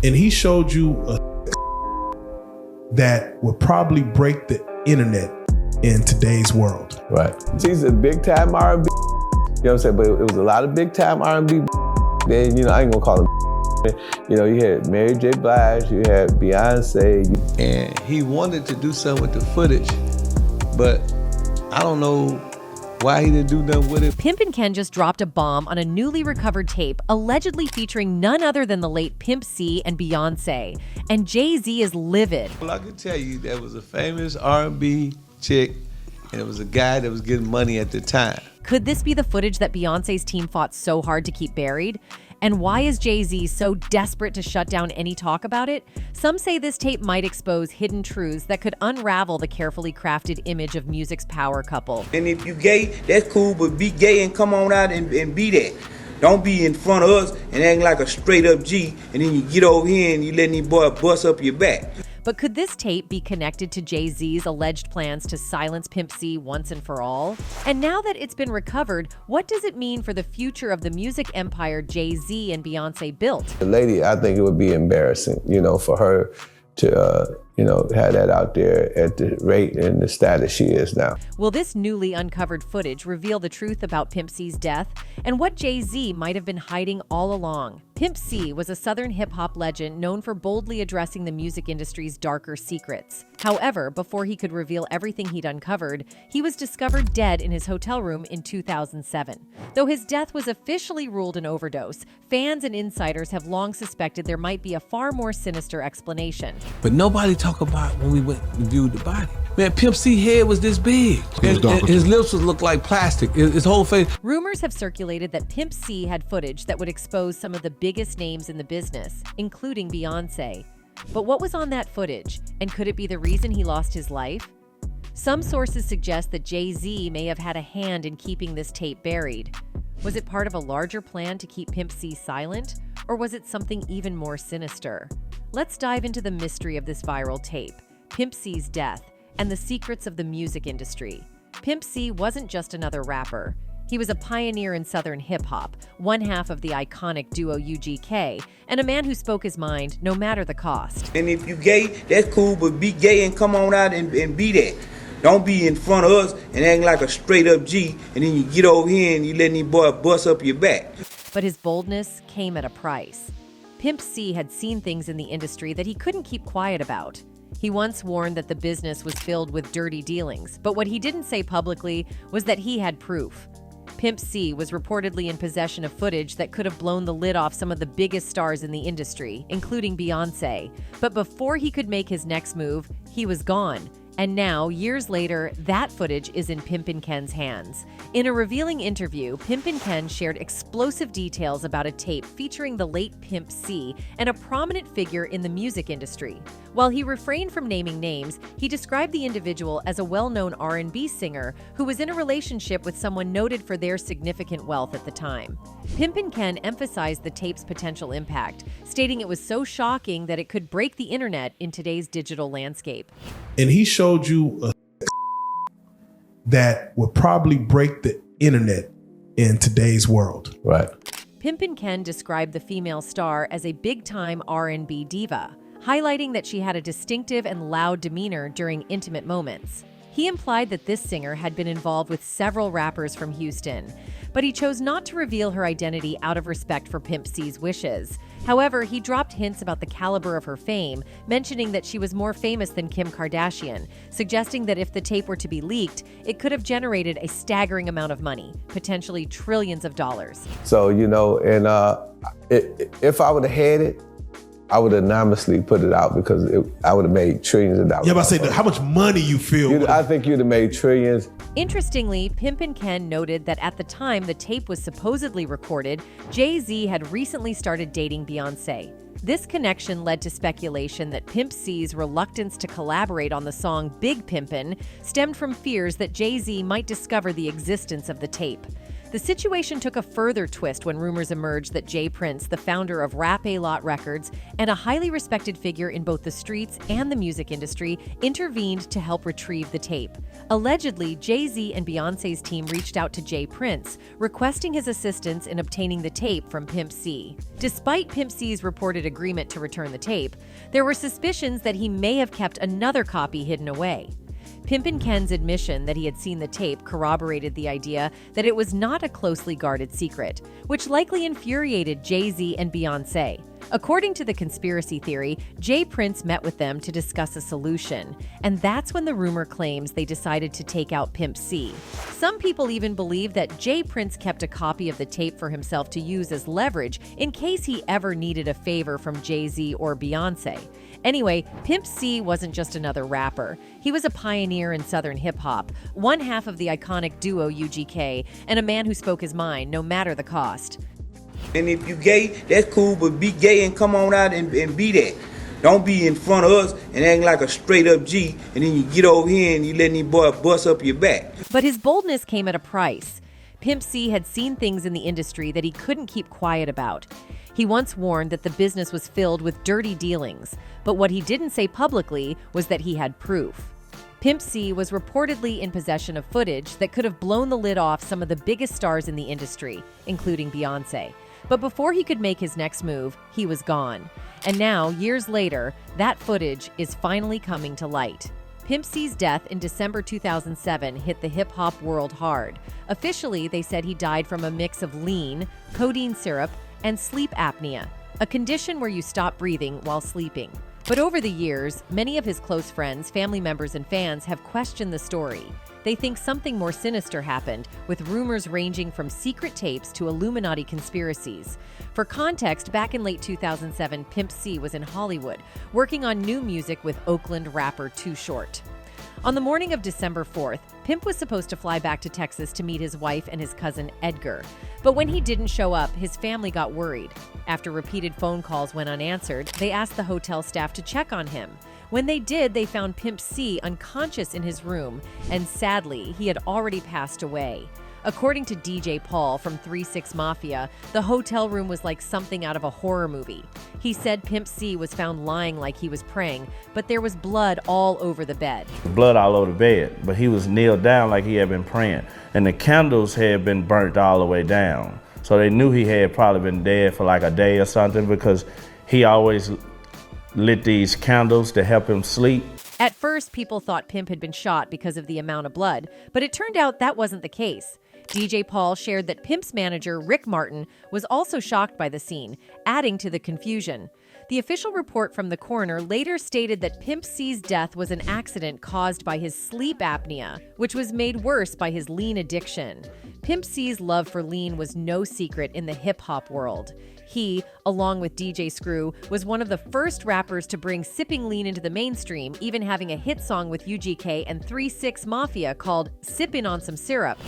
And he showed you a that would probably break the internet in today's world. Right. She's a big time R&B. You know what I'm saying? But it was a lot of big time R&B. Then, you know, I ain't gonna call him. You know, you had Mary J. Blige, you had Beyonce. And he wanted to do something with the footage, but I don't know why he didn't do nothing with it. Pimpin' Ken just dropped a bomb on a newly recovered tape allegedly featuring none other than the late Pimp C and Beyonce. And Jay-Z is livid. Well, I can tell you there was a famous R&B chick, and it was a guy that was getting money at the time. Could this be the footage that Beyonce's team fought so hard to keep buried? And why is Jay-Z so desperate to shut down any talk about it? Some say this tape might expose hidden truths that could unravel the carefully crafted image of music's power couple. And if you gay, that's cool, but be gay and come on out and be that. Don't be in front of us and acting like a straight up G, and then you get over here and you letting these boys bust up your back. But could this tape be connected to Jay-Z's alleged plans to silence Pimp C once and for all? And now that it's been recovered, what does it mean for the future of the music empire Jay-Z and Beyonce built? The lady, I think it would be embarrassing, you know, for her to, you know, have that out there at the rate and the status she is now. Will this newly uncovered footage reveal the truth about Pimp C's death and what Jay-Z might have been hiding all along? Pimp C was a Southern hip-hop legend known for boldly addressing the music industry's darker secrets. However, before he could reveal everything he'd uncovered, he was discovered dead in his hotel room in 2007. Though his death was officially ruled an overdose, fans and insiders have long suspected there might be a far more sinister explanation. But nobody talk about when we went and viewed the body. Man, Pimp C head was this big. His lips would look like plastic. His whole face. Rumors have circulated that Pimp C had footage that would expose some of the biggest names in the business, including Beyonce. But what was on that footage? And could it be the reason he lost his life? Some sources suggest that Jay-Z may have had a hand in keeping this tape buried. Was it part of a larger plan to keep Pimp C silent? Or was it something even more sinister? Let's dive into the mystery of this viral tape, Pimp C's death, and the secrets of the music industry. Pimp C wasn't just another rapper. He was a pioneer in Southern hip-hop, one half of the iconic duo UGK, and a man who spoke his mind no matter the cost. And if you gay, that's cool, but be gay and come on out and be that. Don't be in front of us and acting like a straight up G, and then you get over here and you letting these boys bust up your back. But his boldness came at a price. Pimp C had seen things in the industry that he couldn't keep quiet about. He once warned that the business was filled with dirty dealings, but what he didn't say publicly was that he had proof. Pimp C was reportedly in possession of footage that could have blown the lid off some of the biggest stars in the industry, including Beyonce. But before he could make his next move, he was gone. And now, years later, that footage is in Pimpin' Ken's hands. In a revealing interview, Pimpin' Ken shared explosive details about a tape featuring the late Pimp C and a prominent figure in the music industry. While he refrained from naming names, he described the individual as a well-known R&B singer who was in a relationship with someone noted for their significant wealth at the time. Pimpin' Ken emphasized the tape's potential impact, stating it was so shocking that it could break the internet in today's digital landscape. And he showed you a that would probably break the internet in today's world. Right. Pimpin' Ken described the female star as a big-time R&B diva, highlighting that she had a distinctive and loud demeanor during intimate moments. He implied that this singer had been involved with several rappers from Houston, but he chose not to reveal her identity out of respect for Pimp C's wishes. However, he dropped hints about the caliber of her fame, mentioning that she was more famous than Kim Kardashian, suggesting that if the tape were to be leaked, it could have generated a staggering amount of money, potentially trillions of dollars. So, you know, and if I would have had it, I would anonymously put it out because I would have made trillions of dollars. Yeah, but I say how much money you feel. I think you'd have made trillions. Interestingly, Pimpin' Ken noted that at the time the tape was supposedly recorded, Jay-Z had recently started dating Beyonce. This connection led to speculation that Pimp C's reluctance to collaborate on the song Big Pimpin' stemmed from fears that Jay-Z might discover the existence of the tape. The situation took a further twist when rumors emerged that J. Prince, the founder of Rap-A-Lot Records and a highly respected figure in both the streets and the music industry, intervened to help retrieve the tape. Allegedly, Jay-Z and Beyoncé's team reached out to J. Prince, requesting his assistance in obtaining the tape from Pimp C. Despite Pimp C's reported agreement to return the tape, there were suspicions that he may have kept another copy hidden away. Pimpin' Ken's admission that he had seen the tape corroborated the idea that it was not a closely guarded secret, which likely infuriated Jay-Z and Beyoncé. According to the conspiracy theory, J. Prince met with them to discuss a solution, and that's when the rumor claims they decided to take out Pimp C. Some people even believe that J. Prince kept a copy of the tape for himself to use as leverage in case he ever needed a favor from Jay-Z or Beyoncé. Anyway, Pimp C wasn't just another rapper. He was a pioneer in Southern hip-hop, one half of the iconic duo UGK, and a man who spoke his mind no matter the cost. And if you gay, that's cool, but be gay and come on out and be that. Don't be in front of us and acting like a straight up G, and then you get over here and you letting these boys bust up your back. But his boldness came at a price. Pimp C had seen things in the industry that he couldn't keep quiet about. He once warned that the business was filled with dirty dealings, but what he didn't say publicly was that he had proof. Pimp C was reportedly in possession of footage that could have blown the lid off some of the biggest stars in the industry, including Beyoncé. But before he could make his next move, he was gone. And now, years later, that footage is finally coming to light. Pimp C's death in December 2007 hit the hip-hop world hard. Officially, they said he died from a mix of lean, codeine syrup, and sleep apnea, a condition where you stop breathing while sleeping. But over the years, many of his close friends, family members, and fans have questioned the story. They think something more sinister happened, with rumors ranging from secret tapes to Illuminati conspiracies. For context, back in late 2007, Pimp C was in Hollywood, working on new music with Oakland rapper Too Short. On the morning of December 4th, Pimp was supposed to fly back to Texas to meet his wife and his cousin Edgar. But when he didn't show up, his family got worried. After repeated phone calls went unanswered, they asked the hotel staff to check on him. When they did, they found Pimp C unconscious in his room, and sadly, he had already passed away. According to DJ Paul from 3 6 Mafia, the hotel room was like something out of a horror movie. He said Pimp C was found lying like he was praying, but there was blood all over the bed. Blood all over the bed, but he was kneeled down like he had been praying. And the candles had been burnt all the way down. So they knew he had probably been dead for like a day or something, because he always lit these candles to help him sleep. At first, people thought Pimp had been shot because of the amount of blood, but it turned out that wasn't the case. DJ Paul shared that Pimp's manager, Rick Martin, was also shocked by the scene, adding to the confusion. The official report from the coroner later stated that Pimp C's death was an accident caused by his sleep apnea, which was made worse by his lean addiction. Pimp C's love for lean was no secret in the hip-hop world. He, along with DJ Screw, was one of the first rappers to bring sipping lean into the mainstream, even having a hit song with UGK and 3 6 Mafia called Sippin' on Some Syrup.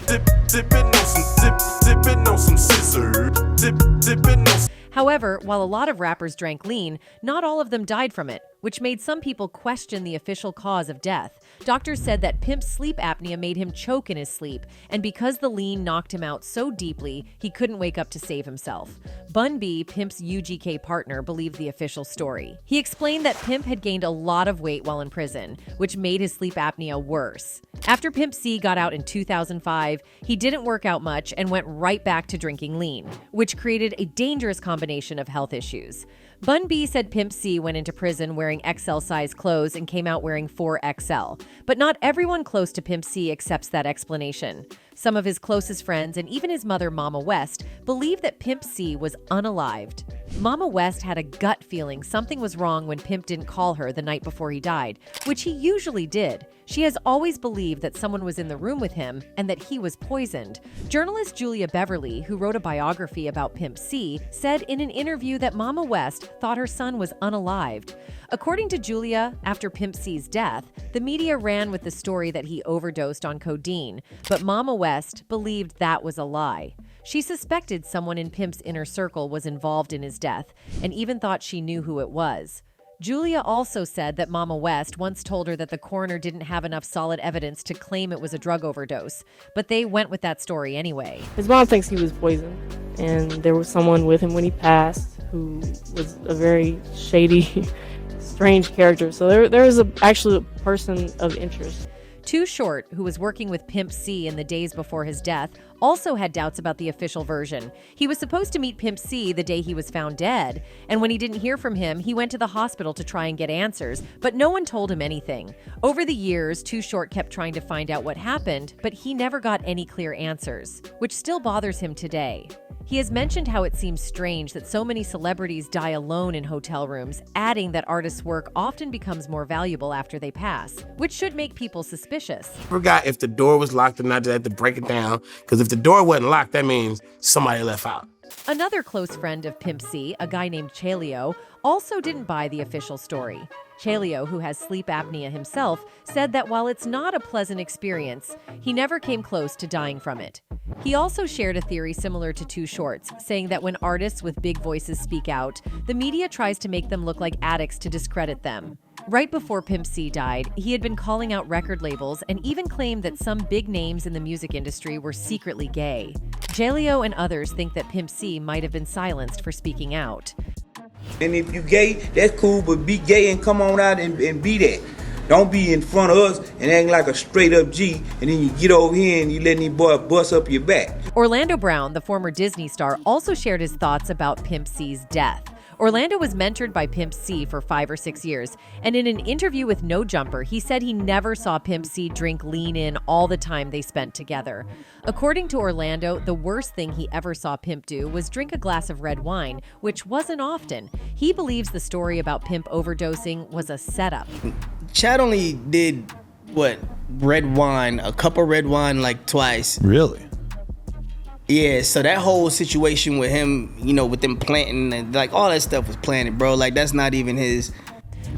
However, while a lot of rappers drank lean, not all of them died from it, which made some people question the official cause of death. Doctors said that Pimp's sleep apnea made him choke in his sleep, and because the lean knocked him out so deeply, he couldn't wake up to save himself. Bun B, Pimp's UGK partner, believed the official story. He explained that Pimp had gained a lot of weight while in prison, which made his sleep apnea worse. After Pimp C got out in 2005, he didn't work out much and went right back to drinking lean, which created a dangerous combination of health issues. Bun B said Pimp C went into prison wearing XL-size clothes and came out wearing 4XL. But not everyone close to Pimp C accepts that explanation. Some of his closest friends and even his mother, Mama West, believe that Pimp C was unalived. Mama West had a gut feeling something was wrong when Pimp didn't call her the night before he died, which he usually did. She has always believed that someone was in the room with him and that he was poisoned. Journalist Julia Beverly, who wrote a biography about Pimp C, said in an interview that Mama West thought her son was unalived. According to Julia, after Pimp C's death, the media ran with the story that he overdosed on codeine, but Mama West believed that was a lie. She suspected someone in Pimp's inner circle was involved in his death and even thought she knew who it was. Julia also said that Mama West once told her that the coroner didn't have enough solid evidence to claim it was a drug overdose, but they went with that story anyway. His mom thinks he was poisoned, and there was someone with him when he passed who was a very shady, strange character. So there was actually a person of interest. Too Short, who was working with Pimp C in the days before his death, also had doubts about the official version. He was supposed to meet Pimp C the day he was found dead, and when he didn't hear from him, he went to the hospital to try and get answers, but no one told him anything. Over the years, Too Short kept trying to find out what happened, but he never got any clear answers, which still bothers him today. He has mentioned how it seems strange that so many celebrities die alone in hotel rooms, adding that artists' work often becomes more valuable after they pass, which should make people suspicious. Forgot if the door was locked or not. They had to break it down, because if the door wasn't locked, that means somebody left out. Another close friend of Pimp C, a guy named Chelio, also didn't buy the official story. Chelio, who has sleep apnea himself, said that while it's not a pleasant experience, he never came close to dying from it. He also shared a theory similar to Too Short's, saying that when artists with big voices speak out, the media tries to make them look like addicts to discredit them. Right before Pimp C died, he had been calling out record labels and even claimed that some big names in the music industry were secretly gay. Chelio and others think that Pimp C might have been silenced for speaking out. And if you gay, that's cool, but be gay and come on out and be that. Don't be in front of us and acting like a straight up G, and then you get over here and you let any boy bust up your back. Orlando Brown, the former Disney star, also shared his thoughts about Pimp C's death. Orlando was mentored by Pimp C for 5 or 6 years, and in an interview with No Jumper, he said he never saw Pimp C drink lean in all the time they spent together. According to Orlando, the worst thing he ever saw Pimp do was drink a glass of red wine, which wasn't often. He believes the story about Pimp overdosing was a setup. Chad only did, red wine, a cup of red wine like twice. Really? Yeah, so that whole situation with him, with them planting and all that stuff was planted, bro. That's not even his.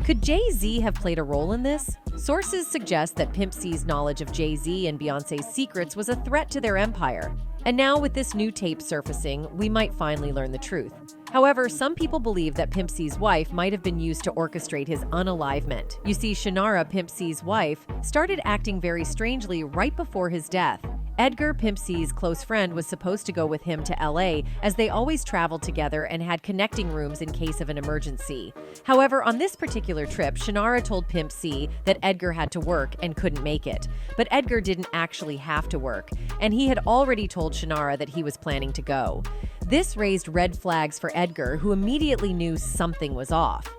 Could Jay-Z have played a role in this? Sources suggest that Pimp C's knowledge of Jay-Z and Beyonce's secrets was a threat to their empire. And now with this new tape surfacing, we might finally learn the truth. However, some people believe that Pimp C's wife might have been used to orchestrate his unalivement. You see, Shannara, Pimp C's wife, started acting very strangely right before his death. Edgar, Pimp C's close friend, was supposed to go with him to LA, as they always traveled together and had connecting rooms in case of an emergency. However, on this particular trip, Shannara told Pimp C that Edgar had to work and couldn't make it. But Edgar didn't actually have to work, and he had already told Shannara that he was planning to go. This raised red flags for Edgar, who immediately knew something was off.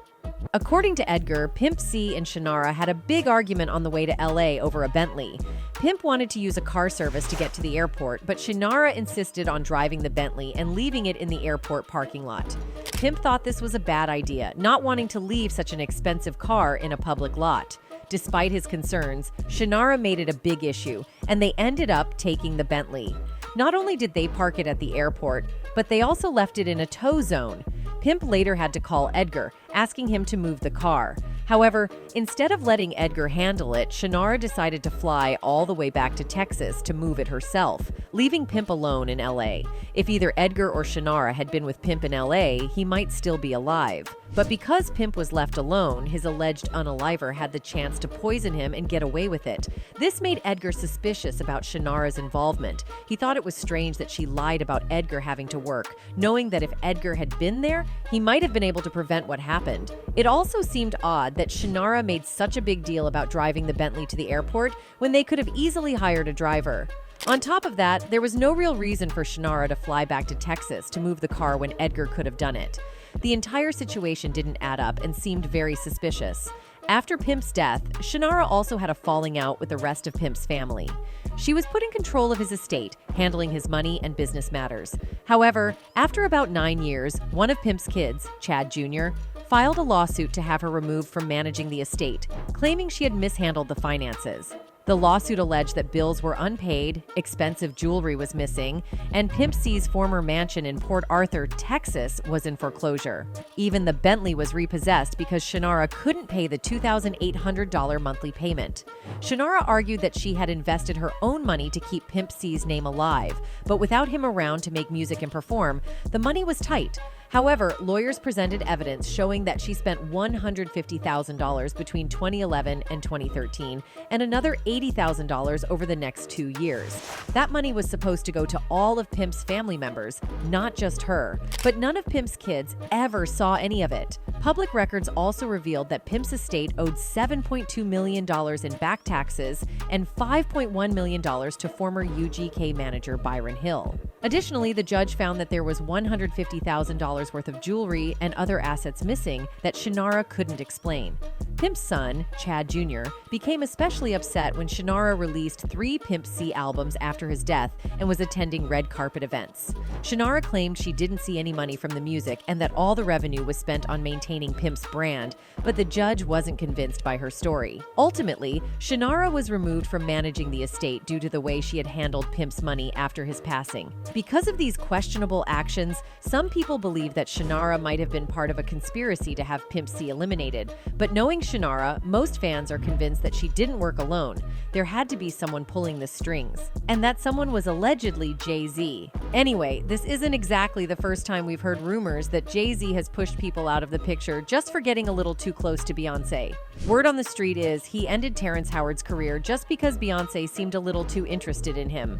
According to Edgar, Pimp C and Shannara had a big argument on the way to LA over a Bentley. Pimp wanted to use a car service to get to the airport, but Shannara insisted on driving the Bentley and leaving it in the airport parking lot. Pimp thought this was a bad idea, not wanting to leave such an expensive car in a public lot. Despite his concerns, Shannara made it a big issue, and they ended up taking the Bentley. Not only did they park it at the airport, but they also left it in a tow zone. Pimp later had to call Edgar, asking him to move the car. However, instead of letting Edgar handle it, Shannara decided to fly all the way back to Texas to move it herself, leaving Pimp alone in LA. If either Edgar or Shannara had been with Pimp in LA, he might still be alive. But because Pimp was left alone, his alleged unaliver had the chance to poison him and get away with it. This made Edgar suspicious about Shannara's involvement. He thought it was strange that she lied about Edgar having to work, knowing that if Edgar had been there, he might have been able to prevent what happened. It also seemed odd that Shannara made such a big deal about driving the Bentley to the airport when they could have easily hired a driver. On top of that, there was no real reason for Shannara to fly back to Texas to move the car when Edgar could have done it. The entire situation didn't add up and seemed very suspicious. After Pimp's death, Shannara also had a falling out with the rest of Pimp's family. She was put in control of his estate, handling his money and business matters. However, after about 9 years, one of Pimp's kids, Chad Jr., filed a lawsuit to have her removed from managing the estate, claiming she had mishandled the finances. The lawsuit alleged that bills were unpaid, expensive jewelry was missing, and Pimp C's former mansion in Port Arthur, Texas, was in foreclosure. Even the Bentley was repossessed because Shannara couldn't pay the $2,800 monthly payment. Shannara argued that she had invested her own money to keep Pimp C's name alive, but without him around to make music and perform, the money was tight. However, lawyers presented evidence showing that she spent $150,000 between 2011 and 2013 and another $80,000 over the next 2 years. That money was supposed to go to all of Pimp's family members, not just her. But none of Pimp's kids ever saw any of it. Public records also revealed that Pimp's estate owed $7.2 million in back taxes and $5.1 million to former UGK manager Byron Hill. Additionally, the judge found that there was $150,000 worth of jewelry and other assets missing that Shannara couldn't explain. Pimp's son, Chad Jr., became especially upset when Shannara released 3 Pimp C albums after his death and was attending red carpet events. Shannara claimed she didn't see any money from the music and that all the revenue was spent on maintaining Pimp's brand, but the judge wasn't convinced by her story. Ultimately, Shannara was removed from managing the estate due to the way she had handled Pimp's money after his passing. Because of these questionable actions, some people believe that Shannara might have been part of a conspiracy to have Pimp C eliminated, but knowing Shannara, most fans are convinced that she didn't work alone. There had to be someone pulling the strings, and that someone was allegedly Jay-Z. Anyway, this isn't exactly the first time we've heard rumors that Jay-Z has pushed people out of the picture just for getting a little too close to Beyoncé. Word on the street is he ended Terrence Howard's career just because Beyoncé seemed a little too interested in him.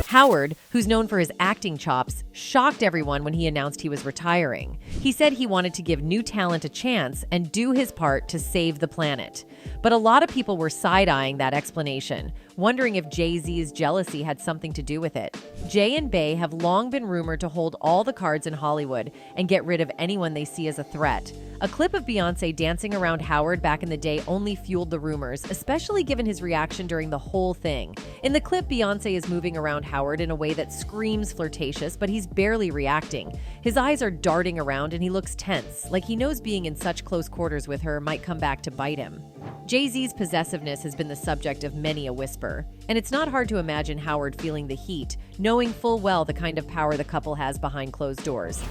Howard, who's known for his acting chops, shocked everyone when he announced he was retiring. He said he wanted to give new talent a chance and do his part to save the planet. But a lot of people were side-eyeing that explanation, wondering if Jay-Z's jealousy had something to do with it. Jay and Bey have long been rumored to hold all the cards in Hollywood and get rid of anyone they see as a threat. A clip of Beyoncé dancing around Howard back in the day only fueled the rumors, especially given his reaction during the whole thing. In the clip, Beyoncé is moving around Howard in a way that screams flirtatious, but he's barely reacting. His eyes are darting around and he looks tense, like he knows being in such close quarters with her might come back to bite him. Jay-Z's possessiveness has been the subject of many a whisper, and it's not hard to imagine Howard feeling the heat, knowing full well the kind of power the couple has behind closed doors.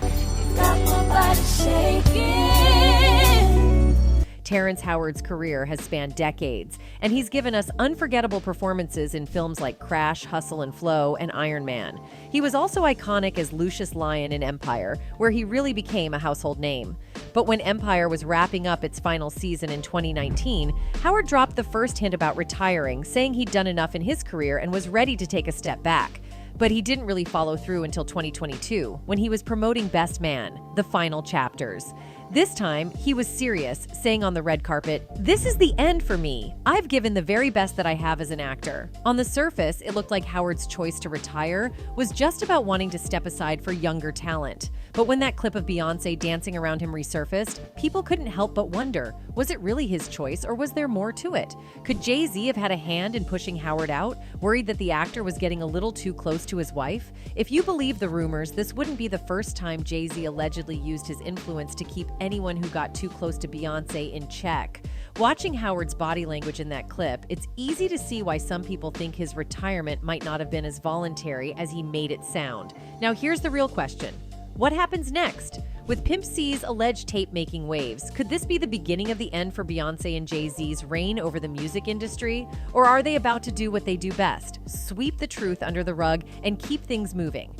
Terrence Howard's career has spanned decades, and he's given us unforgettable performances in films like Crash, Hustle and Flow, and Iron Man. He was also iconic as Lucius Lyon in Empire, where he really became a household name. But when Empire was wrapping up its final season in 2019, Howard dropped the first hint about retiring, saying he'd done enough in his career and was ready to take a step back. But he didn't really follow through until 2022, when he was promoting Best Man, The Final Chapters. This time, he was serious, saying on the red carpet, "This is the end for me. I've given the very best that I have as an actor." On the surface, it looked like Howard's choice to retire was just about wanting to step aside for younger talent. But when that clip of Beyoncé dancing around him resurfaced, people couldn't help but wonder, was it really his choice or was there more to it? Could Jay-Z have had a hand in pushing Howard out, worried that the actor was getting a little too close to his wife? If you believe the rumors, this wouldn't be the first time Jay-Z allegedly used his influence to keep anyone who got too close to Beyoncé in check. Watching Howard's body language in that clip, it's easy to see why some people think his retirement might not have been as voluntary as he made it sound. Now here's the real question. What happens next? With Pimp C's alleged tape-making waves, could this be the beginning of the end for Beyoncé and Jay-Z's reign over the music industry? Or are they about to do what they do best, sweep the truth under the rug and keep things moving?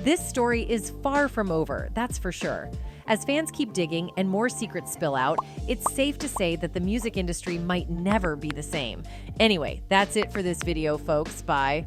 This story is far from over, that's for sure. As fans keep digging and more secrets spill out, it's safe to say that the music industry might never be the same. Anyway, that's it for this video, folks. Bye.